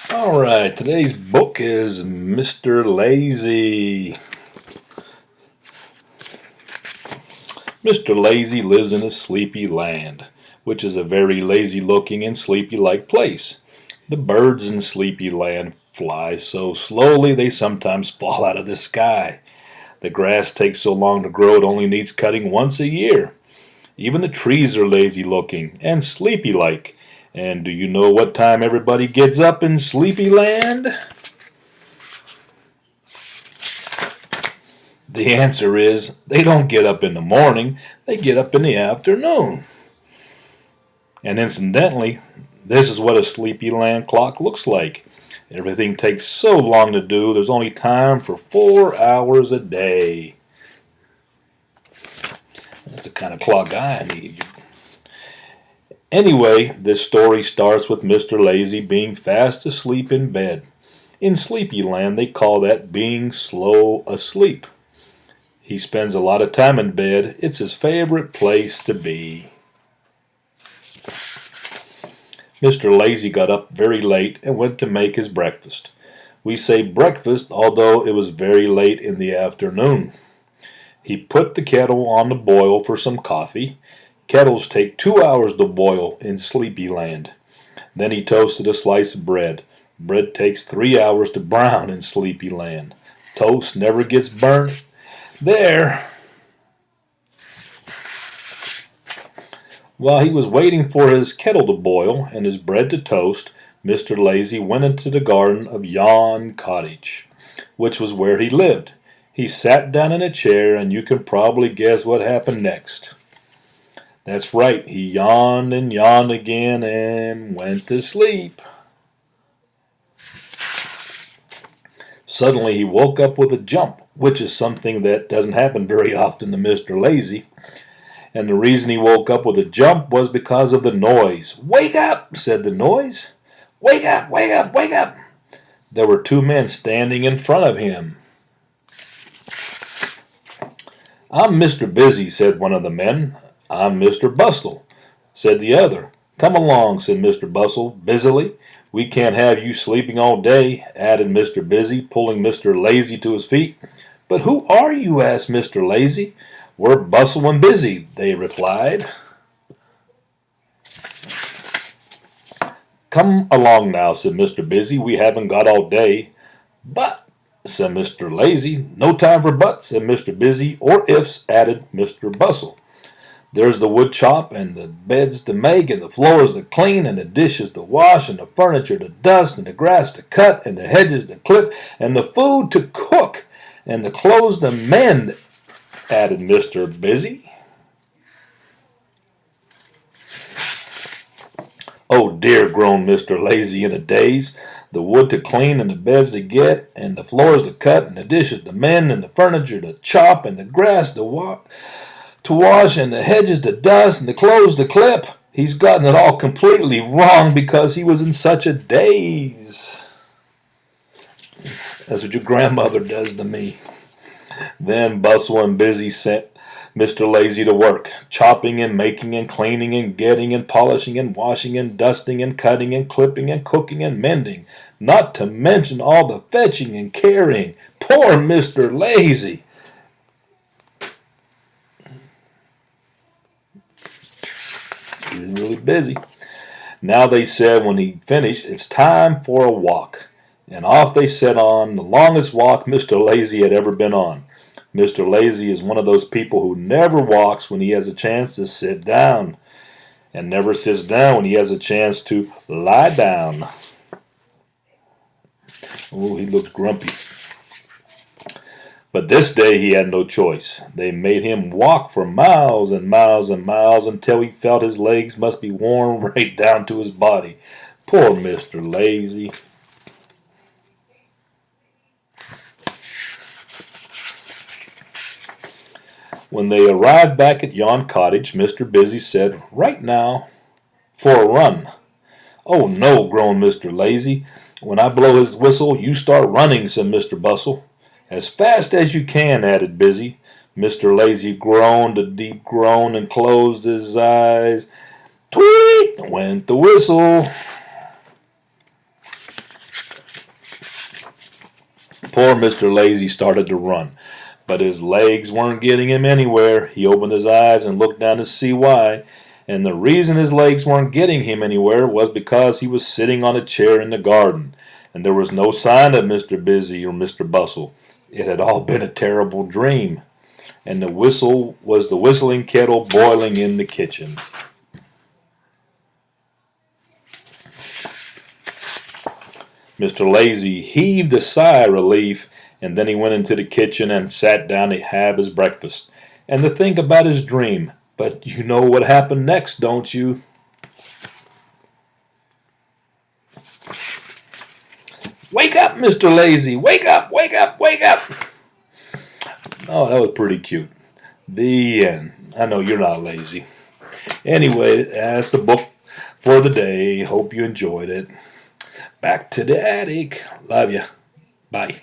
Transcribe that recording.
All right, today's book is Mr. Lazy. Mr. Lazy lives in a sleepy land, which is a very lazy looking and sleepy like place. The birds in sleepy land fly so slowly they sometimes fall out of the sky. The grass takes so long to grow it only needs cutting once a year. Even the trees are lazy looking and sleepy like. And do you know what time everybody gets up in sleepy land? The answer is they don't get up in the morning, they get up in the afternoon. And incidentally, this is what a sleepy land clock looks like. Everything takes so long to do, there's only time for 4 hours a day. That's the kind of clock I need. Anyway, this story starts with Mr. Lazy being fast asleep in bed. In Sleepy Land, they call that being slow asleep. He spends a lot of time in bed. It's his favorite place to be. Mr. Lazy got up very late and went to make his breakfast. We say breakfast, although it was very late in the afternoon. He put the kettle on the boil for some coffee. Kettles take 2 hours to boil in Sleepy Land. Then he toasted a slice of bread. Bread takes 3 hours to brown in Sleepy Land. Toast never gets burnt there. While he was waiting for his kettle to boil and his bread to toast, Mr. Lazy went into the garden of Yon Cottage, which was where he lived. He sat down in a chair, and you can probably guess what happened next. That's right, he yawned and yawned again and went to sleep. Suddenly he woke up with a jump, which is something that doesn't happen very often to Mr. Lazy. And the reason he woke up with a jump was because of the noise. "Wake up!" said the noise. "Wake up! Wake up! Wake up!" There were two men standing in front of him. "I'm Mr. Busy," said one of the men. "I'm Mr. Bustle," said the other. "Come along," said Mr. Bustle busily. "We can't have you sleeping all day," added Mr. Busy, pulling Mr. Lazy to his feet. "But who are you?" asked Mr. Lazy. "We're Bustle and Busy," they replied. "Come along now," said Mr. Busy. "We haven't got all day." "But," said Mr. Lazy. "No time for buts," said Mr. Busy. "Or ifs," added Mr. Bustle. "There's the wood chop, and the beds to make, and the floors to clean, and the dishes to wash, and the furniture to dust, and the grass to cut, and the hedges to clip, and the food to cook, and the clothes to mend," added Mr. Busy. "Oh dear," groaned Mr. Lazy in a daze. "The wood to clean, and the beds to get, and the floors to cut, and the dishes to mend, and the furniture to chop, and the grass to wash, and the hedges to dust, and the clothes to clip." He's gotten it all completely wrong because he was in such a daze. That's what your grandmother does to me. Then Bustle and Busy set Mr. Lazy to work, chopping and making and cleaning and getting and polishing and washing and dusting and cutting and clipping and cooking and mending, not to mention all the fetching and carrying. Poor Mr. Lazy! He was really busy. Now they said when he finished, "It's time for a walk." And off they set on the longest walk Mr. Lazy had ever been on. Mr. Lazy is one of those people who never walks when he has a chance to sit down, and never sits down when he has a chance to lie down. Oh, he looked grumpy. But this day he had no choice. They made him walk for miles and miles and miles until he felt his legs must be worn right down to his body. Poor Mr. Lazy. When they arrived back at Yon Cottage, Mr. Busy said, "Right now, for a run." "Oh no," groaned Mr. Lazy. "When I blow his whistle, you start running," said Mr. Bustle. "As fast as you can," added Busy. Mr. Lazy groaned a deep groan and closed his eyes. Tweet went the whistle. Poor Mr. Lazy started to run, but his legs weren't getting him anywhere. He opened his eyes and looked down to see why. And the reason his legs weren't getting him anywhere was because he was sitting on a chair in the garden, and there was no sign of Mr. Busy or Mr. Bustle. It had all been a terrible dream, and the whistle was the whistling kettle boiling in the kitchen. Mr. Lazy heaved a sigh of relief, and then he went into the kitchen and sat down to have his breakfast and to think about his dream. But you know what happened next, don't you? Wake up, Mr. Lazy! Wake up, wake up, wake up! Oh, that was pretty cute. The end. I know you're not lazy. Anyway, that's the book for the day. Hope you enjoyed it. Back to the attic. Love ya. Bye.